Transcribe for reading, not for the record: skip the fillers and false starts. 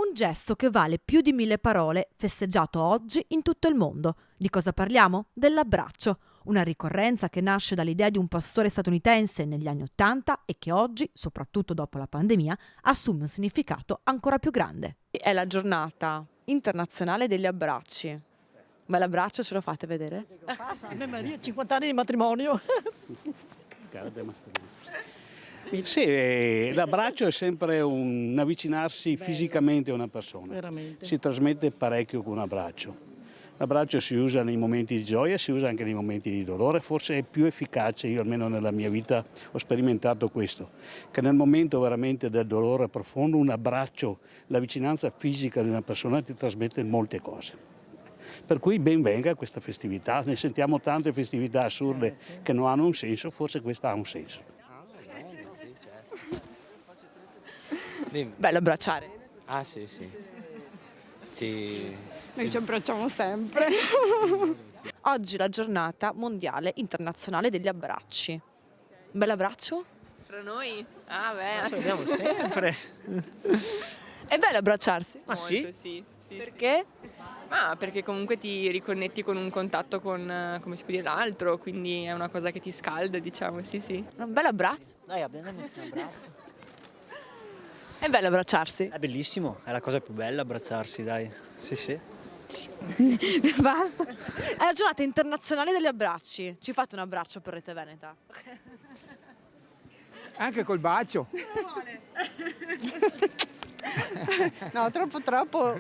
Un gesto che vale più di 1000 parole, festeggiato oggi in tutto il mondo. Di cosa parliamo? Dell'abbraccio, una ricorrenza che nasce dall'idea di un pastore statunitense negli anni '80 e che oggi, soprattutto dopo la pandemia, assume un significato ancora più grande. È la giornata internazionale degli abbracci. Un bel abbraccio, ce lo fate vedere? Anna Maria, 50 anni di matrimonio. Sì, l'abbraccio è sempre un avvicinarsi fisicamente a una persona. Veramente. Si trasmette parecchio con un abbraccio. L'abbraccio si usa nei momenti di gioia, si usa anche nei momenti di dolore, forse è più efficace, io almeno nella mia vita ho sperimentato questo, che nel momento veramente del dolore profondo un abbraccio, la vicinanza fisica di una persona ti trasmette molte cose. Per cui ben venga questa festività, ne sentiamo tante festività assurde che non hanno un senso, forse questa ha un senso. Bello abbracciare. Ah sì. Sì. Noi ci abbracciamo sempre. Oggi è la giornata mondiale internazionale degli abbracci. Un bel abbraccio? Tra noi? Ah beh, Ci vediamo sempre. È bello abbracciarsi? Ma molto, sì. Perché? Ma perché comunque ti riconnetti con un contatto con, come si può dire, l'altro, quindi è una cosa che ti scalda, diciamo, sì. Un bel abbraccio? Dai, abbiamo un abbraccio. È bello abbracciarsi? È bellissimo, è la cosa più bella abbracciarsi, dai. Sì. Basta. È la giornata internazionale degli abbracci. Ci fate un abbraccio per Rete Veneta? Anche col bacio. No, troppo.